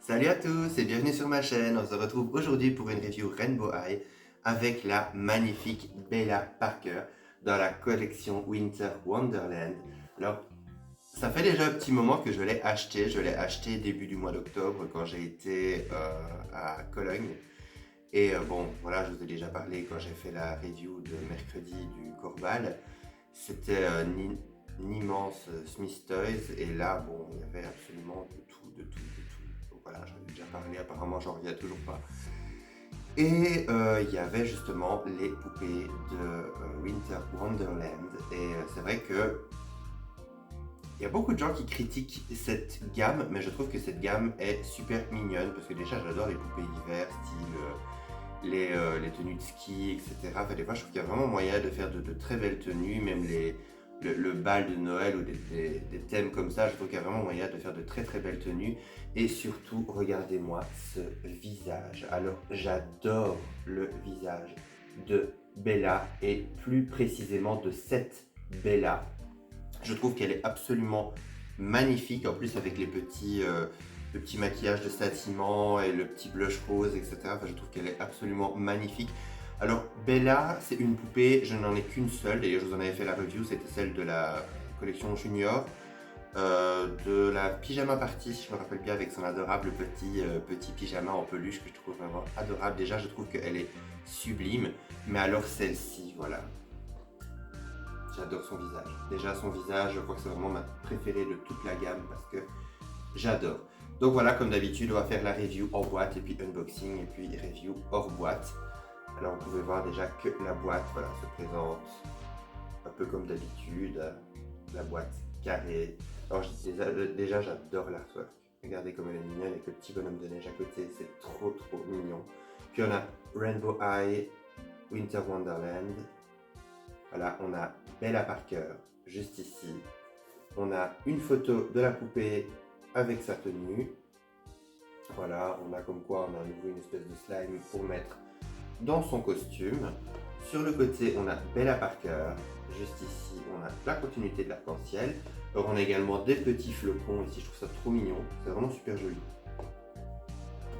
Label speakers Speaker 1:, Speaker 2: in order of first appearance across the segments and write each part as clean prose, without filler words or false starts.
Speaker 1: Salut à tous et bienvenue sur ma chaîne. On se retrouve aujourd'hui pour une review Rainbow Eye avec la magnifique Bella Parker dans la collection Winter Wonderland. Alors, ça fait déjà un petit moment que je l'ai acheté. Je l'ai acheté début du mois d'octobre quand j'ai été à Cologne. Et bon, voilà, je vous ai déjà parlé quand j'ai fait la review de mercredi du Corbal. C'était un immense Smith Toys et là, bon, il y avait absolument de tout, de tout, de tout. Donc voilà, j'en ai déjà parlé, apparemment j'en reviens toujours pas. Et il y avait justement les poupées de Winter Wonderland. Et c'est vrai que il y a beaucoup de gens qui critiquent cette gamme, mais je trouve que cette gamme est super mignonne parce que déjà j'adore les poupées d'hiver, style les tenues de ski, etc. Enfin, des fois, je trouve qu'il y a vraiment moyen de faire de très belles tenues, même le bal de Noël ou des thèmes comme ça. Je trouve qu'il y a vraiment moyen de faire de très très belles tenues. Et surtout, regardez-moi ce visage. Alors, j'adore le visage de Bella et plus précisément de cette Bella. Je trouve qu'elle est absolument magnifique, en plus avec le petit maquillage de châtiment et le petit blush rose, etc. Enfin, je trouve qu'elle est absolument magnifique. Alors, Bella, c'est une poupée, je n'en ai qu'une seule, d'ailleurs je vous en avais fait la review, c'était celle de la collection Junior, de la pyjama party, si je me rappelle bien, avec son adorable petit pyjama en peluche que je trouve vraiment adorable. Déjà, je trouve qu'elle est sublime, mais alors celle-ci, voilà. J'adore son visage. Déjà, son visage, je crois que c'est vraiment ma préférée de toute la gamme parce que j'adore. Donc voilà, comme d'habitude, on va faire la review en boîte et puis unboxing et puis review hors boîte. Alors, vous pouvez voir déjà que la boîte, voilà, se présente un peu comme d'habitude. La boîte carrée. Alors, déjà j'adore l'artwork. Regardez comme elle est mignonne avec le petit bonhomme de neige à côté. C'est trop mignon. Puis on a Rainbow Eye, Winter Wonderland. Voilà, on a Bella Parker juste ici. On a une photo de la poupée avec sa tenue. Voilà, on a comme quoi on a à nouveau une espèce de slime pour mettre dans son costume. Sur le côté, on a Bella Parker. Juste ici, on a la continuité de l'arc-en-ciel. Alors on a également des petits flocons ici, je trouve ça trop mignon. C'est vraiment super joli.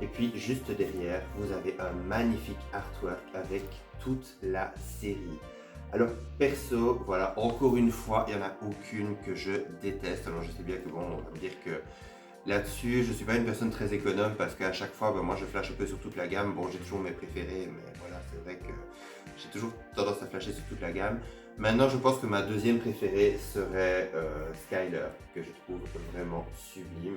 Speaker 1: Et puis juste derrière, vous avez un magnifique artwork avec toute la série. Alors perso, voilà, encore une fois, il n'y en a aucune que je déteste. Alors je sais bien que bon, on va me dire que là-dessus, je ne suis pas une personne très économe parce qu'à chaque fois, ben, moi je flash un peu sur toute la gamme. Bon, j'ai toujours mes préférés, mais voilà, c'est vrai que j'ai toujours tendance à flasher sur toute la gamme. Maintenant, je pense que ma deuxième préférée serait Skyler, que je trouve vraiment sublime.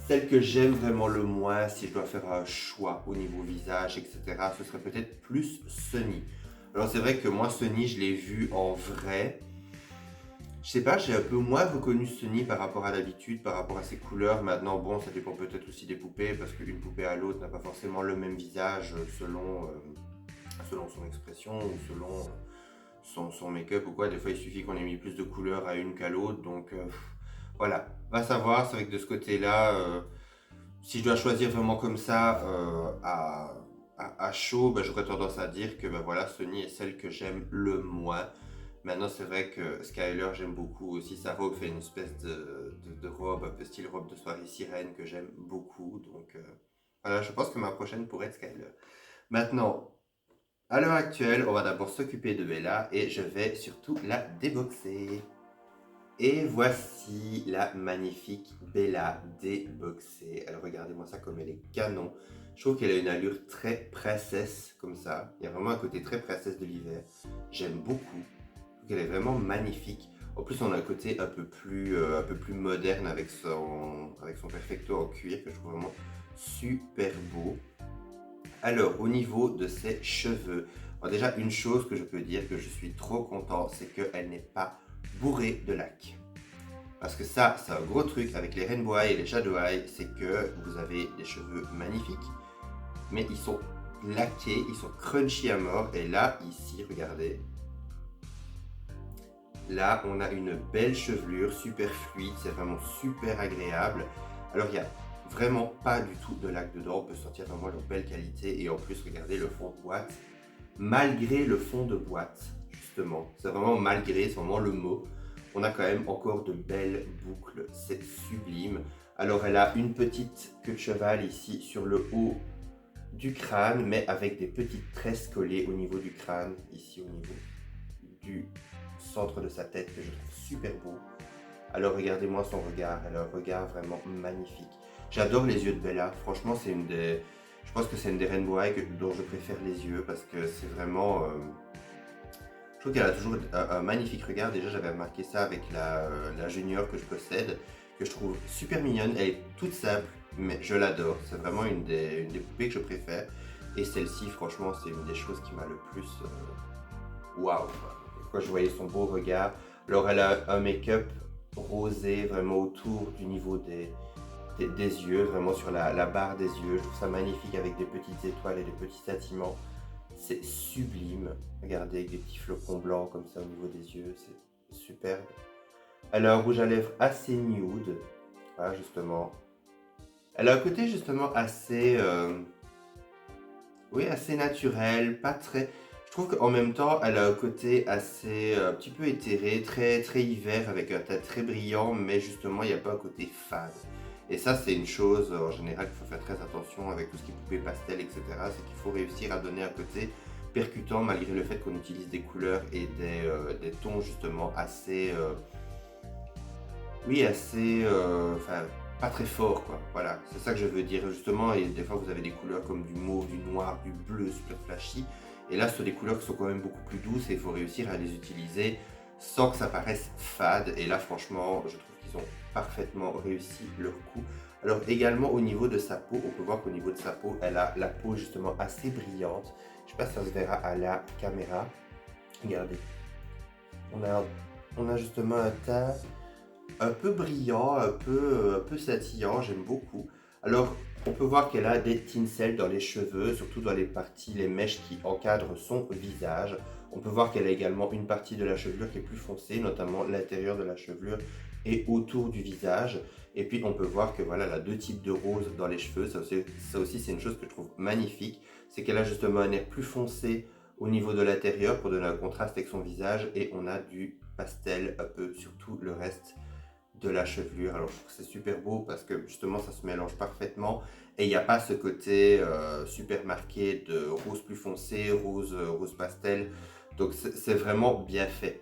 Speaker 1: Celle que j'aime vraiment le moins, si je dois faire un choix au niveau visage, etc., ce serait peut-être plus Sunny. Alors c'est vrai que moi, Sunny, je l'ai vu en vrai. Je sais pas, j'ai un peu moins reconnu Sunny par rapport à l'habitude, par rapport à ses couleurs. Maintenant, bon, ça dépend peut-être aussi des poupées, parce qu'une poupée à l'autre n'a pas forcément le même visage selon son expression ou selon son make-up ou quoi. Des fois, il suffit qu'on ait mis plus de couleurs à une qu'à l'autre. Donc voilà, va savoir, c'est vrai que de ce côté-là, si je dois choisir vraiment comme ça à chaud, ben, j'aurais tendance à dire que ben, voilà, Sunny est celle que j'aime le moins. Maintenant, c'est vrai que Skyler, j'aime beaucoup aussi. Sa robe fait une espèce de robe, un peu style robe de soirée sirène que j'aime beaucoup. Donc voilà, je pense que ma prochaine pourrait être Skyler. Maintenant, à l'heure actuelle, on va d'abord s'occuper de Bella et je vais surtout la déboxer. Et voici la magnifique Bella déboxée. Alors regardez-moi ça comme elle est canon. Je trouve qu'elle a une allure très princesse comme ça. Il y a vraiment un côté très princesse de l'hiver. J'aime beaucoup. Je trouve qu'elle est vraiment magnifique. En plus, on a un côté un peu plus moderne avec son perfecto en cuir que je trouve vraiment super beau. Alors, au niveau de ses cheveux, alors déjà une chose que je peux dire que je suis trop content, c'est qu'elle n'est pas bourrée de lac. Parce que ça, c'est un gros truc avec les Rainbow Eye et les Shadow Eye, c'est que vous avez des cheveux magnifiques, mais ils sont laqués, ils sont crunchy à mort. Et là, ici, regardez, là, on a une belle chevelure, super fluide, c'est vraiment super agréable. Alors, il n'y a vraiment pas du tout de lac dedans, on peut sentir vraiment leur belle qualité. Et en plus, regardez le fond de boîte, malgré le fond de boîte, justement. C'est vraiment malgré, c'est vraiment le mot. on a quand même encore de belles boucles, c'est sublime. Alors elle a une petite queue de cheval ici sur le haut du crâne, mais avec des petites tresses collées au niveau du crâne, ici au niveau du centre de sa tête, que je trouve super beau. Alors regardez-moi son regard, elle a un regard vraiment magnifique. J'adore les yeux de Bella, franchement c'est une des... Je pense que c'est une des Rainbow Eye dont je préfère les yeux parce que c'est vraiment... Je trouve qu'elle a toujours un magnifique regard. Déjà j'avais remarqué ça avec la junior que je possède, que je trouve super mignonne. Elle est toute simple, mais je l'adore. C'est vraiment une des poupées que je préfère. Et celle-ci, franchement, c'est une des choses qui m'a le plus... Waouh! Quand je voyais son beau regard. Alors elle a un make-up rosé vraiment autour du niveau des yeux, vraiment sur la barre des yeux. Je trouve ça magnifique avec des petites étoiles et des petits scintillements. C'est sublime. Regardez, avec des petits flocons blancs comme ça au niveau des yeux, c'est superbe. Elle a un rouge à lèvres assez nude, voilà, justement. Elle a un côté justement assez, oui, assez naturel, pas très... Je trouve qu'en même temps, elle a un côté assez, un petit peu éthéré, très, très hiver, avec un teint très brillant, mais justement, il n'y a pas un côté fade. Et ça, c'est une chose, en général, qu'il faut faire très attention avec tout ce qui est poupée pastel, etc. C'est qu'il faut réussir à donner un côté percutant, malgré le fait qu'on utilise des couleurs et des tons, justement, assez... oui, assez... enfin, pas très fort, quoi. Voilà, c'est ça que je veux dire, justement. Et des fois, vous avez des couleurs comme du mauve, du noir, du bleu, super flashy. Et là, ce sont des couleurs qui sont quand même beaucoup plus douces et il faut réussir à les utiliser sans que ça paraisse fade. Et là, franchement, je trouve qu'ils ont parfaitement réussi leur coup. Alors également au niveau de sa peau, on peut voir qu'au niveau de sa peau, elle a la peau justement assez brillante. Je ne sais pas si ça se verra à la caméra. Regardez, on a, on a justement un teint un peu brillant, un peu scintillant, j'aime beaucoup. Alors, on peut voir qu'elle a des tinsels dans les cheveux, surtout dans les parties, les mèches qui encadrent son visage. On peut voir qu'elle a également une partie de la chevelure qui est plus foncée, notamment l'intérieur de la chevelure et autour du visage. Et puis on peut voir que voilà, elle a deux types de roses dans les cheveux. Ça aussi c'est une chose que je trouve magnifique. C'est qu'elle a justement un air plus foncé au niveau de l'intérieur pour donner un contraste avec son visage. Et on a du pastel un peu sur tout le reste de la chevelure. Alors je trouve que c'est super beau parce que justement ça se mélange parfaitement et il n'y a pas ce côté super marqué de rose plus foncé, rose pastel. Donc c'est vraiment bien fait.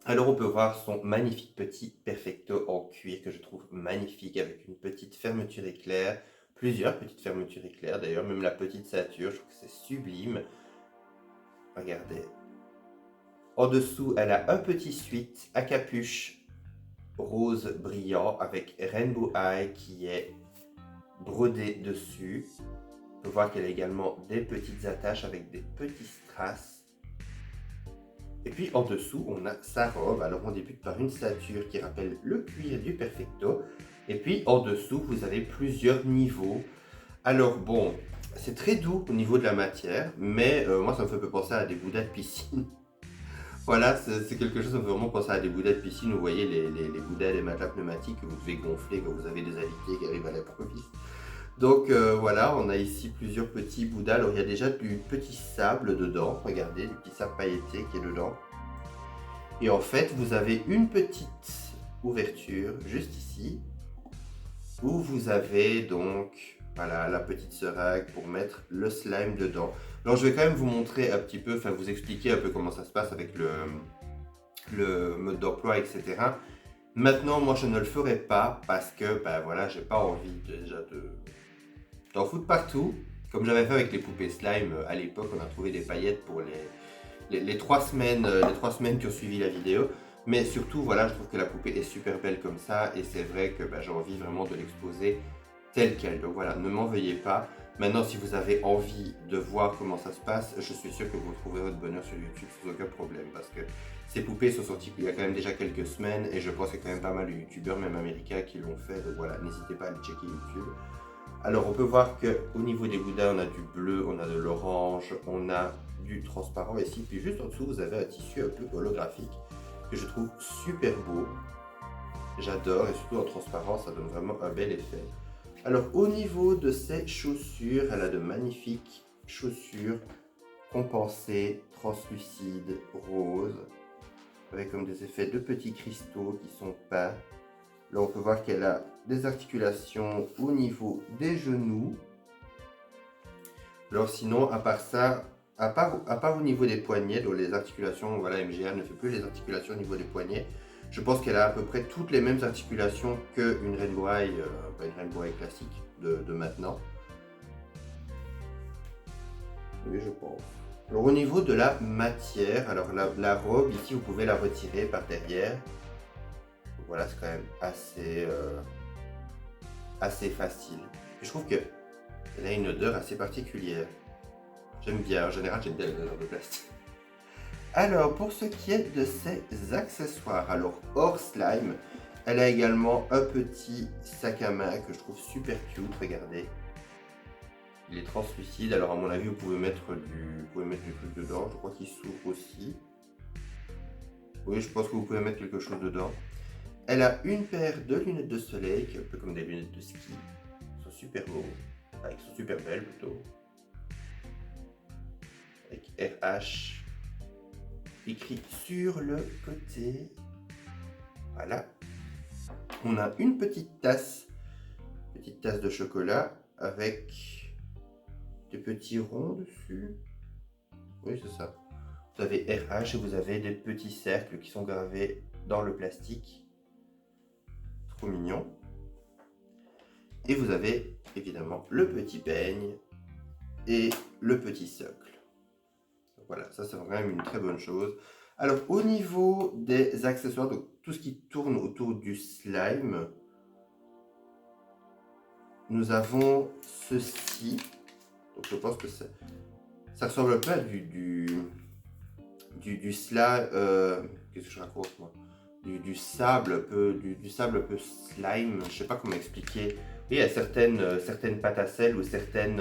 Speaker 1: Alors on peut voir son magnifique petit perfecto en cuir que je trouve magnifique avec une petite fermeture éclair, plusieurs petites fermetures éclair d'ailleurs, même la petite ceinture, je trouve que c'est sublime. Regardez. En dessous, elle a un petit suite à capuche rose brillant avec Rainbow Eye qui est brodé dessus. On peut voir qu'elle a également des petites attaches avec des petits strass. Et puis en dessous, on a sa robe. Alors on débute par une ceinture qui rappelle le cuir du Perfecto. Et puis en dessous, vous avez plusieurs niveaux. Alors bon, c'est très doux au niveau de la matière, mais moi ça me fait un peu penser à des bouddhas de piscine. Voilà, c'est quelque chose qui me fait vraiment penser à des bouddhas de piscine. Vous voyez les bouddhas des matelas pneumatiques que vous devez gonfler quand vous avez des invités qui arrivent à l'improviste. Donc voilà, on a ici plusieurs petits bouddhas. Alors il y a déjà du petit sable dedans. Regardez, du petit sable pailleté qui est dedans. Et en fait, vous avez une petite ouverture juste ici où vous avez donc voilà, la petite seringue pour mettre le slime dedans. Alors je vais quand même vous montrer un petit peu, enfin vous expliquer un peu comment ça se passe avec le mode d'emploi, etc. Maintenant, moi je ne le ferai pas parce que ben voilà, j'ai pas envie déjà d'en foutre partout. Comme j'avais fait avec les poupées slime à l'époque, on a trouvé des paillettes pour les 3 semaines qui ont suivi la vidéo. Mais surtout, voilà, je trouve que la poupée est super belle comme ça et c'est vrai que ben, j'ai envie vraiment de l'exposer telle qu'elle. Donc voilà, ne m'en veuillez pas. Maintenant, si vous avez envie de voir comment ça se passe, je suis sûr que vous trouverez votre bonheur sur YouTube sans aucun problème parce que ces poupées sont sorties il y a quand même déjà quelques semaines et je pense qu'il y a quand même pas mal de youtubeurs, même américains, qui l'ont fait. Donc voilà, n'hésitez pas à aller checker YouTube. Alors on peut voir qu'au niveau des bouddhas, on a du bleu, on a de l'orange, on a du transparent ici. Puis juste en dessous, vous avez un tissu un peu holographique que je trouve super beau. J'adore et surtout en transparent, ça donne vraiment un bel effet. Alors au niveau de ses chaussures, elle a de magnifiques chaussures compensées, translucides, roses. avec comme des effets de petits cristaux qui sont peints. Là, on peut voir qu'elle a des articulations au niveau des genoux. Alors sinon, à part ça, à part au niveau des poignets, dont les articulations, voilà, MGA ne fait plus les articulations au niveau des poignets, je pense qu'elle a à peu près toutes les mêmes articulations qu'une Rainbow Eye, une Rainbow Eye classique de maintenant. Oui, je pense. Alors au niveau de la matière, alors la robe, ici, vous pouvez la retirer par derrière. Voilà, c'est quand même assez facile. Et je trouve qu'elle a une odeur assez particulière. J'aime bien, en général, j'aime bien les odeurs de plastique. Alors, pour ce qui est de ses accessoires, alors hors slime, elle a également un petit sac à main que je trouve super cute, regardez. Il est translucide, alors à mon avis, vous pouvez mettre du truc dedans, je crois qu'il s'ouvre aussi. Oui, je pense que vous pouvez mettre quelque chose dedans. Elle a une paire de lunettes de soleil, qui est un peu comme des lunettes de ski. Elles sont super beaux, enfin, elles sont super belles plutôt. Avec RH écrit sur le côté. Voilà. On a une petite tasse de chocolat avec des petits ronds dessus. Oui, c'est ça. Vous avez RH et vous avez des petits cercles qui sont gravés dans le plastique. Trop mignon. Et vous avez évidemment le petit peigne et le petit socle. Voilà, ça c'est vraiment une très bonne chose. Alors au niveau des accessoires, donc tout ce qui tourne autour du slime, nous avons ceci. Donc je pense que ça ressemble un peu à du slime. Qu'est-ce que je raconte moi? Du sable un peu, du sable un peu slime. Je sais pas comment expliquer. Oui, il y a certaines pâtes à sel ou certaines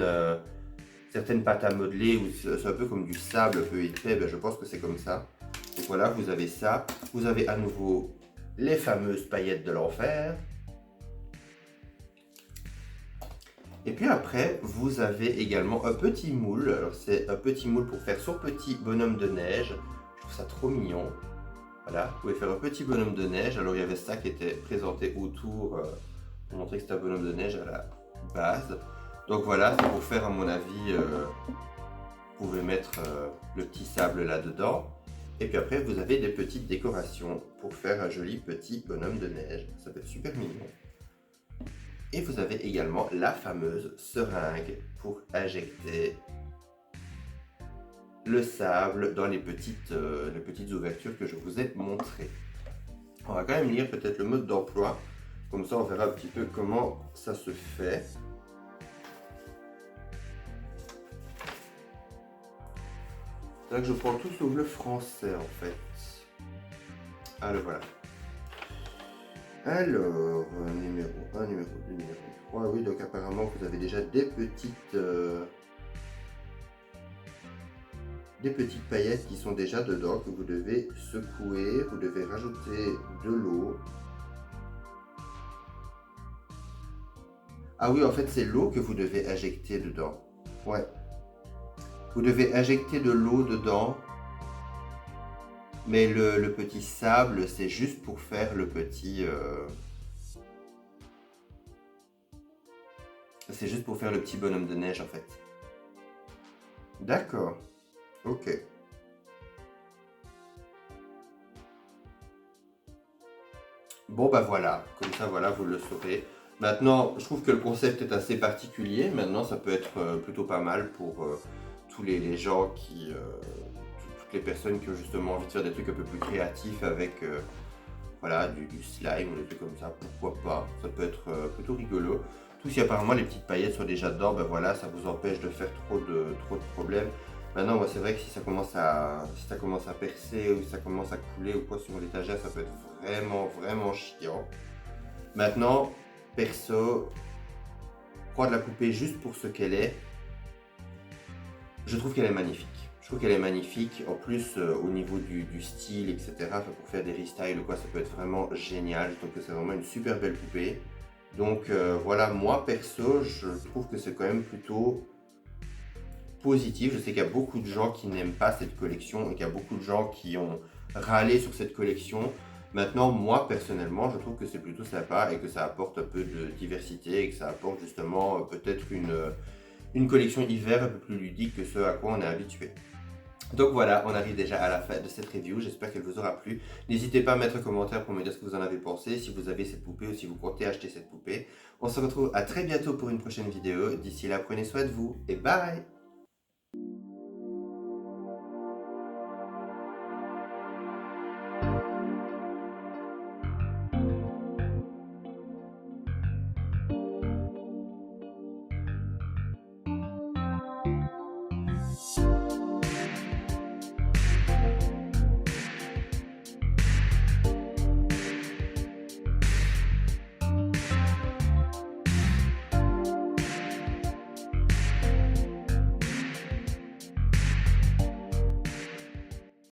Speaker 1: pâtes à modeler où c'est un peu comme du sable un peu épais. Ben, je pense que c'est comme ça. Donc voilà, vous avez ça. Vous avez à nouveau les fameuses paillettes de l'enfer. Et puis après, vous avez également un petit moule. Alors c'est un petit moule pour faire son petit bonhomme de neige. Je trouve ça trop mignon. Voilà, vous pouvez faire un petit bonhomme de neige. Alors il y avait ça qui était présenté autour pour montrer que c'était un bonhomme de neige à la base. Donc voilà, c'est pour faire à mon avis, vous pouvez mettre le petit sable là-dedans. Et puis après, vous avez des petites décorations pour faire un joli petit bonhomme de neige. Ça peut être super mignon. Et vous avez également la fameuse seringue pour injecter le sable dans les petites ouvertures que je vous ai montrées. On va quand même lire peut-être le mode d'emploi, comme ça on verra un petit peu comment ça se fait. C'est là que je prends tout sauf le français en fait. Ah le voilà. Alors, numéro 1, numéro 2, numéro 3, oui, donc apparemment vous avez déjà des petites paillettes qui sont déjà dedans, que vous devez secouer, vous devez rajouter de l'eau. Ah oui, en fait c'est l'eau que vous devez injecter dedans. Ouais. Vous devez injecter de l'eau dedans. Mais le petit sable, c'est juste pour faire le petit... C'est juste pour faire le petit bonhomme de neige en fait. D'accord. Ok. Bon bah voilà, comme ça voilà, vous le saurez. Maintenant, je trouve que le concept est assez particulier. Maintenant, ça peut être plutôt pas mal pour tous les gens qui... toutes les personnes qui ont justement envie de faire des trucs un peu plus créatifs avec voilà, du slime ou des trucs comme ça, pourquoi pas. Ça peut être plutôt rigolo. Tout si apparemment les petites paillettes sont déjà dedans, ben voilà, ça vous empêche de faire trop de problèmes. Maintenant, moi, c'est vrai que si ça commence à percer ou si ça commence à couler ou quoi sur l'étagère, ça peut être vraiment chiant. Maintenant, perso, prendre la poupée juste pour ce qu'elle est, je trouve qu'elle est magnifique. Je trouve qu'elle est magnifique. En plus, au niveau du style, etc., pour faire des restyles ou quoi, ça peut être vraiment génial. Je trouve que c'est vraiment une super belle poupée. Donc voilà, moi perso, je trouve que c'est quand même plutôt positif. Je sais qu'il y a beaucoup de gens qui n'aiment pas cette collection et qu'il y a beaucoup de gens qui ont râler sur cette collection. Maintenant, moi personnellement, je trouve que c'est plutôt sympa et que ça apporte un peu de diversité et que ça apporte justement peut-être une collection hiver un peu plus ludique que ce à quoi on est habitué. Donc voilà, on arrive déjà à la fin de cette review, j'espère qu'elle vous aura plu. N'hésitez pas à mettre un commentaire pour me dire ce que vous en avez pensé, si vous avez cette poupée ou si vous comptez acheter cette poupée. On se retrouve à très bientôt pour une prochaine vidéo. D'ici là, prenez soin de vous et bye!